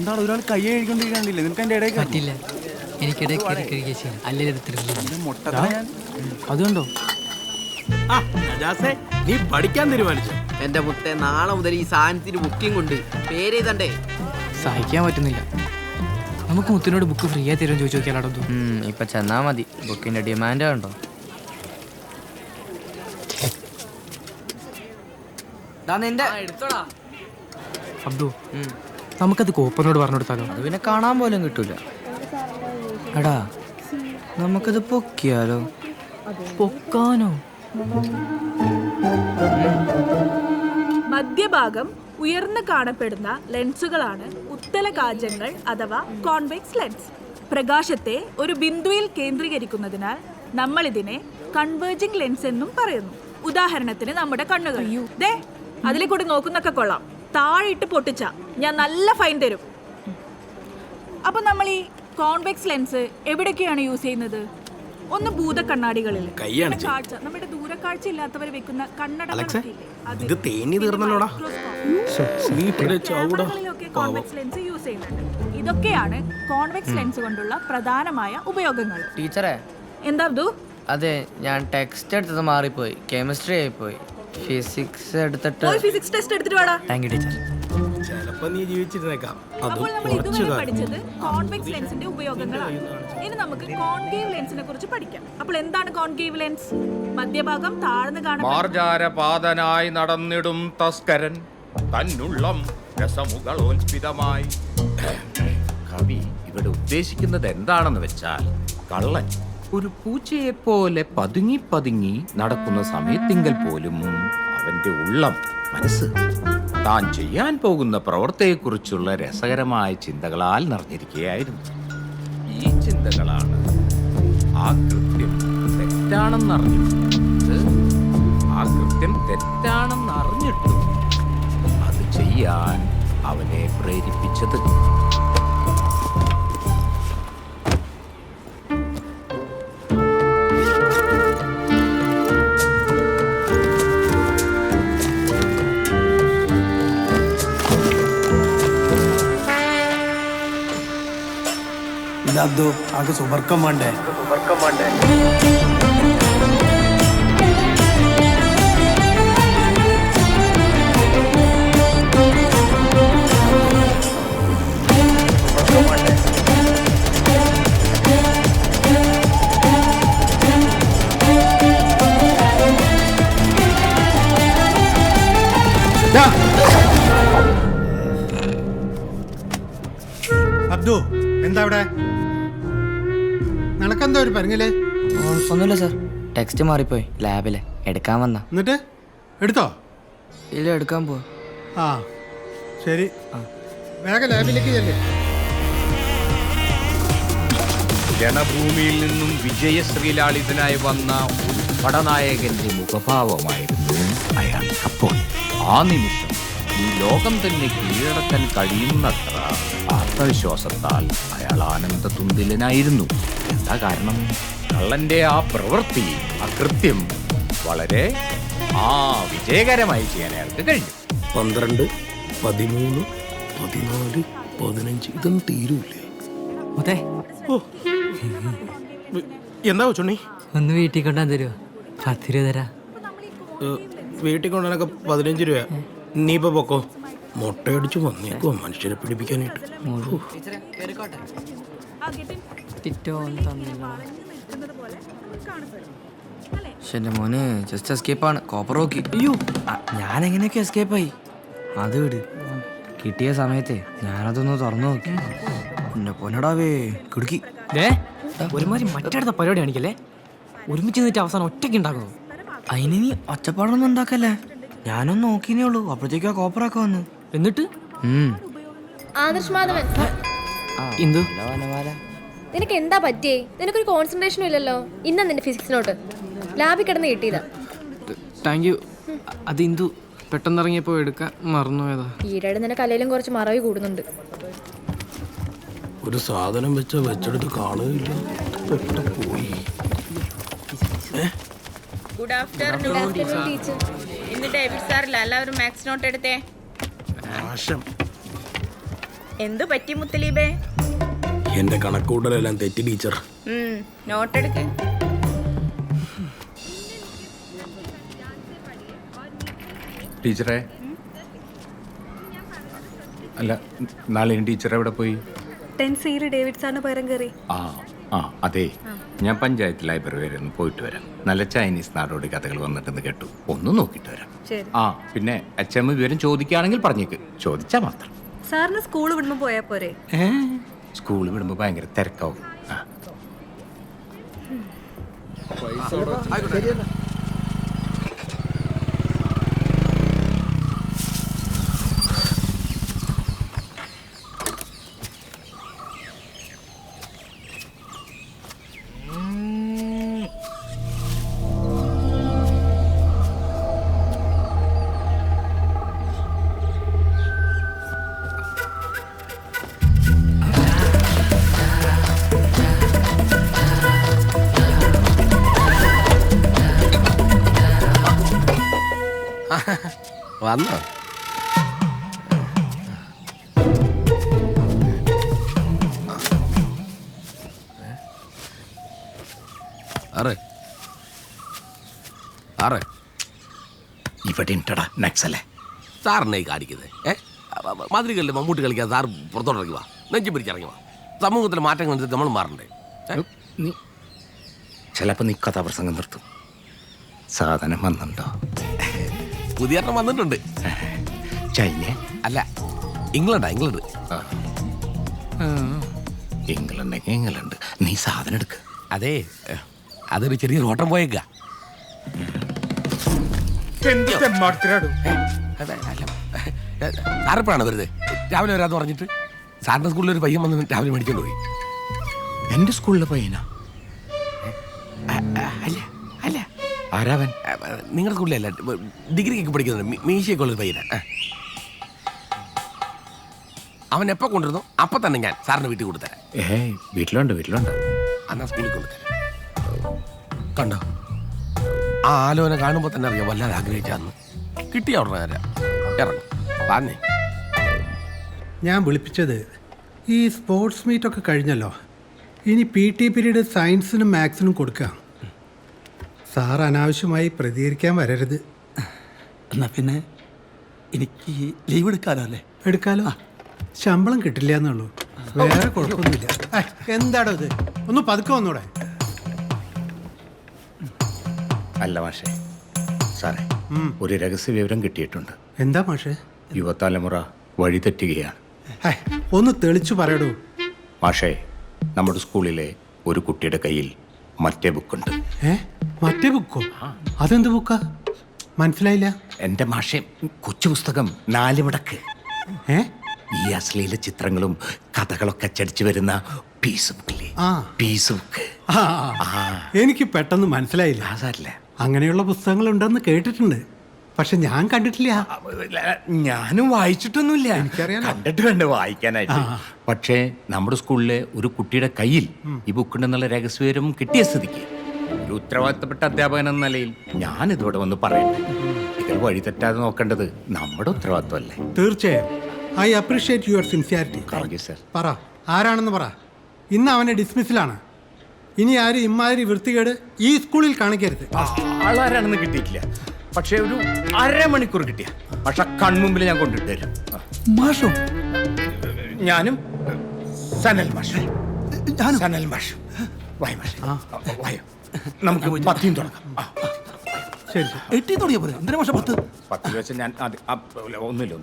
എന്താണ് ഒരാൾ കൈ കഴിക്കൊണ്ടിരിക്കണ്ടില്ലേ? നിനക്ക് എന്റെ ഇടയിൽ പറ്റില്ല, എനിക്കിടെ അതുകൊണ്ടോ? നീ പഠിക്കാൻ തീരുമാനിച്ചു? എന്റെ മുത്തെ, നാളെ മുതൽ ഈ സാധനത്തിന് ബുക്കിംഗ് ഉണ്ട്. പേര് എഴുതണ്ടേ? സഹിക്കാൻ പറ്റുന്നില്ല. നമുക്ക് മുത്തിനോട് ബുക്ക് ഫ്രീ ആയി തരുമെന്ന് ചോദിച്ചു നോക്കിയാലോ? ഇപ്പൊ ചെന്നാ മതി. ബുക്കിന്റെ ഡിമാൻഡ് ഉണ്ടോ? അബ്ദു, നമുക്കത് കോപ്പനോട് പറഞ്ഞു കൊടുത്താലോ? അത് പിന്നെ കാണാൻ പോലും കിട്ടൂല. എടാ, നമുക്കത് പൊക്കിയാലോ? പൊക്കാനോ? മധ്യഭാഗം ഉയർന്നു കാണപ്പെടുന്ന ലെൻസുകളാണ് ഉത്തലകാചങ്ങൾ അഥവാ കോൺവെക്സ് ലെൻസ്. പ്രകാശത്തെ ഒരു ബിന്ദുവിൽ കേന്ദ്രീകരിക്കുന്നതിനാൽ നമ്മൾ ഇതിനെ കൺവേർജിംഗ് ലെൻസ് എന്നും പറയുന്നു. ഉദാഹരണത്തിന് നമ്മുടെ കണ്ണുകൾ. ദേ, അതിലെ കൂടി നോക്കുന്നൊക്കെ കൊള്ളാം. താഴെ ഇട്ട് പൊട്ടിച്ച ഞാൻ നല്ല ഫൈൻ തരും. അപ്പൊ നമ്മൾ ഈ കോൺവെക്സ് ലെൻസ് എവിടൊക്കെയാണ് യൂസ് ചെയ്യുന്നത്? ഒന്ന് ഭൂത കണ്ണാടികളിൽ, നമ്മുടെ ദൂരക്കാഴ്ച ഇല്ലാത്തവർ വെക്കുന്ന കോൺവെക്സ് ലെൻസ് യൂസ് ചെയ്യുന്നുണ്ട്. ഇതൊക്കെയാണ് കോൺവെക്സ് ലെൻസ് കൊണ്ടുള്ള പ്രധാനമായ ഉപയോഗങ്ങൾ. ടീച്ചറെ, എന്താ അബ്ദു? അതെ, ഞാൻ ടെക്സ്റ്റ് എടുത്തത് മാറിപ്പോയി. കെമിസ്ട്രി ആയിപ്പോയി. ഫിസിക്സ് എടുത്തിട്ട് ഫിസിക്സ് ടെസ്റ്റ് എടുത്തിട്ട് വാടാ. Thank you teacher. ചിലപ്പോ നീ ജീവിച്ചിരുന്നേക്കാം. അപ്പോൾ നമ്മൾ ഇതുവരെ പഠിച്ചത് കോൺവെക്സ് ലെൻസിന്റെ ഉപയോഗങ്ങളാണ്. ഇനി നമുക്ക് കോൺകേവ് ലെൻസിനെ കുറിച്ച് പഠിക്കാം. അപ്പോൾ എന്താണ് കോൺകേവ് ലെൻസ്? മധ്യഭാഗം താഴ്ന്നു കാണുന്ന മാർജാരപാതനായി നടന്നിടും തസ്കരൻ തന്നുള്ളം രസമുകളോൽപിതമായി. കവി ഇവിടെ ഉദ്ദേശിക്കുന്നത് എന്താണെന്ന് വെച്ചാൽ, കള്ളൻ ഒരു പൂച്ചയെപ്പോലെ പതുങ്ങി പതുങ്ങി നടക്കുന്ന സമയത്തെങ്കിൽ പോലും അവന്റെ ഉള്ളം, മനസ്സ് താൻ ചെയ്യാൻ പോകുന്ന പ്രവൃത്തിയെക്കുറിച്ചുള്ള രസകരമായ ചിന്തകളാൽ നിറഞ്ഞിരിക്കുകയായിരുന്നു. ഈ ചിന്തകളാണ് ആ കൃത്യം തെറ്റാണെന്നറിഞ്ഞിട്ടും അത് ചെയ്യാൻ അവനെ പ്രേരിപ്പിച്ചത്. ഇതോ ആകെ സുബർക്കം വേണ്ടേ? അബ്ദു, എന്താ ഇവിടെ? നിനക്കെന്താ ഒരു പറഞ്ഞില്ലേ? ഒന്നുമില്ല സാർ, ടെക്സ്റ്റ് മാറിപ്പോയി. ലാബിലെ എടുക്കാൻ വന്ന. എന്നിട്ട് എടുത്തോ? ഇല്ല, എടുക്കാൻ പോവാ. ആ ശരി, വേഗം ലാബിലേക്ക് ചെല്ലേ. ജനഭൂമിയിൽ നിന്നും വിജയശ്രീലാളിതനായി വന്ന ഒരു പടനായകന്റെ മുഖഭാവമായിരുന്നു അയാൾ. അപ്പോൾ ആ നിമിഷം ഈ ലോകം തന്നെ കീഴടക്കാൻ കഴിയുന്നത്ര ആത്മവിശ്വാസത്താൽ അയാൾ ആനന്ദതുന്തിലനായിരുന്നു. എന്താ കാരണം? കള്ളന്റെ ആ പ്രവൃത്തി, ആ കൃത്യം വളരെ വിജയകരമായി ചെയ്യാൻ അയാൾക്ക് കഴിഞ്ഞു. 12, 13, 14, 15 ഇതൊന്നും തീരൂലേ? എന്താ ചുണ്ണി? ഒന്ന് വീട്ടിൽ കൊണ്ടാൻ തരുമോ? 10 രൂപ തരാ. വീട്ടിൽ കൊണ്ടുവന്നൊക്കെ 15 രൂപ. നീ ഇപ്പൊ പൊക്കോ. മുട്ടയടിച്ച് വന്നേക്കോ മനുഷ്യരെ പിടിപ്പിക്കാനായിട്ട്. എന്റെ മോനെ, ജസ്റ്റ് എസ്കേപ്പാണ്. കോപ്പർ നോക്കി. അയ്യോ, ഞാൻ എങ്ങനെയൊക്കെ എസ്കേപ്പായി. അത് വിട്. കിട്ടിയ സമയത്തെ ഞാനതൊന്ന് തുറന്നു നോക്കി. എന്നെ പൊന്നടാവേ കിടുക്കി. ഒരുമാതിരി മറ്റടുത്ത പരിപാടി കാണിക്കല്ലേ? ഒരുമിച്ച് നിന്നിട്ട് അവസാനം ഒറ്റയ്ക്ക് ഉണ്ടാക്കുന്നു. അതിന് നീ ഒച്ചപ്പാടൊന്നും ഉണ്ടാക്കല്ലേ. ഞാനൊന്ന് നോക്കിനേ ഉള്ളൂ, അപ്പോഴത്തേക്കും ആ കോപ്പറൊക്കെ വന്നു. എന്നിട്ട് നിനക്ക് എന്താ പറ്റിയേ? നിനക്കൊരു കോൺസെൻട്രേഷനും ഇല്ലല്ലോ. ഇന്നാ നിന്റെ ഫിസിക്സ് നോട്ട് ലാബിൽ കിടന്ന് കിട്ടിയതാ. Thank you. അത് ഇന്ദു പെട്ടെന്നിറങ്ങിയപ്പോ എടുക്കാൻ മറന്നുപോയതാ. ഈയിടെ നിനക്ക് അല്ലെങ്കിലും കുറച്ച് മറവി കൂടുന്നുണ്ട്. ഒരു സാധനം വെച്ചെടുത്ത് കാണുകയില്ല. പോയി. Good afternoon teacher. ഇന്ന് ഡേവിഡ് സാറില്ല, എല്ലാവരും മാത്സ് നോട്ട് എടുത്തേ. എന്തു പറ്റി മുത്തലീബേ? എന്റെ കണക്കൂട്ടലെല്ലാം തെറ്റി ടീച്ചർ. നോട്ടെടുക്ക്. ടീച്ചറെ അല്ല, നാളെ ടീച്ചർ എവിടെ പോയി? 10C ഡേവിഡ് സാറിന് പകരം കയറി. ആ അതെ, ഞാൻ പഞ്ചായത്ത് ലൈബ്രറി വരെ ഒന്ന് പോയിട്ട് വരാം. നല്ല ചൈനീസ് നാടോടി കഥകൾ വന്നിട്ടെന്ന് കേട്ടു, ഒന്ന് നോക്കിയിട്ട് വരാം. പിന്നെ അച്ഛമ്മ വിവരം ചോദിക്കുകയാണെങ്കിൽ പറഞ്ഞേക്ക്, ചോദിച്ചാൽ മാത്രം. സാറിന് സ്കൂൾ വിടുമ്പോ പോയാ പോരെ? സ്കൂൾ വിടുമ്പോൾ ഭയങ്കര തിരക്കാവും. വന്നോ? ഇവിടെ ഉണ്ടടാ നക്സലേ. സാറിനെ കാണിക്കുന്നത് മാതൃകല്ലേ മമ്മൂട്ടി കളിക്കാൻ സാർ പുറത്തോട്ടിറങ്ങി വാ, നെഞ്ചി പിടിച്ചിറങ്ങി വാ. സമൂഹത്തിൽ മാറ്റങ്ങൾ അനുസരിച്ച് നമ്മൾ മാറണ്ടേ? ചിലപ്പോ നീ കഥാപ്രസംഗം നിർത്തും. സാധനം വന്നുണ്ടോ? പുതിയ എണ്ണം വന്നിട്ടുണ്ട്. ചൈന അല്ല, ഇംഗ്ലണ്ടാ. ഇംഗ്ലണ്ട്. ഇംഗ്ലണ്ട്. നീ സാധനം എടുക്ക. അതെ, അതൊരു ചെറിയൊരു ഓട്ടം പോയേക്ക. സാറിപ്പോഴാണ് വരുന്നത്? രാവിലെ വരാന്ന് പറഞ്ഞിട്ട് സാറിന്റെ സ്കൂളിൽ ഒരു പയ്യൻ വന്ന് രാവിലെ മേടിച്ചോണ്ട് പോയി. എന്റെ സ്കൂളിലെ പയ്യനാ? അല്ല, ആരാവൻ? നിങ്ങളുടെ സ്കൂളിലല്ല, ഡിഗ്രിക്കൊക്കെ പഠിക്കുന്നുണ്ട്, മീശയൊക്കെ ഉള്ളൊരു പയ്യനാ. അവൻ എപ്പോൾ കൊണ്ടുവരുന്നു അപ്പം തന്നെ ഞാൻ സാറിന് വീട്ടിൽ കൊടുത്തരാം. വീട്ടിലുണ്ട്. അന്നാ സ്കൂളിൽ കൊണ്ടുതരാം. കണ്ടോ, ആ ആലോചന കാണുമ്പോൾ തന്നെ അറിയാം വല്ലാതെ ആഗ്രഹിച്ചാന്ന്. കിട്ടിയ ഉടനെ തരാം. ഇറങ്ങും വാങ്ങി. ഞാൻ വിളിപ്പിച്ചത് ഈ സ്പോർട്സ് മീറ്റ് ഒക്കെ കഴിഞ്ഞല്ലോ, ഇനി PT പീരീഡ് സയൻസിനും മാത്സിനും കൊടുക്കാം. സാർ അനാവശ്യമായി പ്രതികരിക്കാൻ വരരുത്. എന്നാ പിന്നെ എനിക്ക് ലീവ് എടുക്കാലോ അല്ലേ? എടുക്കാലോ, ശമ്പളം കിട്ടില്ല എന്നുള്ളൂ, വേറെ കുഴപ്പമൊന്നുമില്ല. എന്താടോ ഇത്, ഒന്ന് പതുക്കെ വന്നൂടെ? അല്ല മാഷേ, സാറേ ഒരു രഹസ്യ വിവരം കിട്ടിയിട്ടുണ്ട്. എന്താ മാഷേ? യുവതലമുറ വഴിതെറ്റുകയാണ്. ഒന്ന് തെളിച്ചു പറയടൂ. മാഷേ, നമ്മുടെ സ്കൂളിലെ ഒരു കുട്ടിയുടെ കയ്യിൽ മറ്റേ ബുക്കുണ്ട്. മറ്റേ ബുക്കോ? അതെന്ത് ബുക്കാ? മനസ്സിലായില്ല. എൻ്റെ മാഷേ, കൊച്ചു പുസ്തകം 4 മടക്ക്. ഈ അശ്ലീല ചിത്രങ്ങളും കഥകളൊക്കെ അച്ചടിച്ചു വരുന്ന പീസ് ബുക്കില്ലേ? Piece book. എനിക്ക് പെട്ടെന്ന് മനസ്സിലായില്ല. അതല്ല, അങ്ങനെയുള്ള പുസ്തകങ്ങൾ ഉണ്ടെന്ന് കേട്ടിട്ടുണ്ട്, പക്ഷെ ഞാൻ കണ്ടിട്ടില്ല. ഞാനും വായിച്ചിട്ടൊന്നുമില്ല. എനിക്കറിയാം, കണ്ടിട്ട് വേണ്ട വായിക്കാനായിട്ട്. പക്ഷേ നമ്മുടെ സ്കൂളിലെ ഒരു കുട്ടിയുടെ കയ്യിൽ ഈ ബുക്കുണ്ടെന്നുള്ള രഹസ്യവിവരം കിട്ടിയ സ്ഥിതിക്ക് ഒരു ഉത്തരവാദിത്തപ്പെട്ട അധ്യാപകൻ എന്ന നിലയിൽ ഞാൻ ഇതോടെ വന്ന് പറയട്ടെ, ഇതിൽ വഴി തെറ്റാതെ നോക്കേണ്ടത് നമ്മുടെ ഉത്തരവാദിത്തമല്ലേ? തീർച്ചയായും. I appreciate your sincerity. പറ, ആരാണെന്ന് പറ. ഇന്ന് അവനെ ഡിസ്മിസിലാണ്. ഇനി ആരും ഇമ്മാതിരി വൃത്തികേട് ഈ സ്കൂളിൽ കാണിക്കരുത്. ആളാരാണെന്ന് കിട്ടിയിട്ടില്ല, പക്ഷേ ഒരു അരമണിക്കൂർ കിട്ടിയ പക്ഷെ കൺമുമ്പിൽ ഞാൻ കൊണ്ടിട്ട് തരും. മാഷോ? ഞാനും സനൽ മാഷും. വായോ, നമുക്ക് 10 തുടങ്ങാം. ശരി, 8 തുടങ്ങിയ പോലെ. എന്തിനാ മാഷ 10? 10 വെച്ച് ഞാൻ ഒന്നുമില്ല.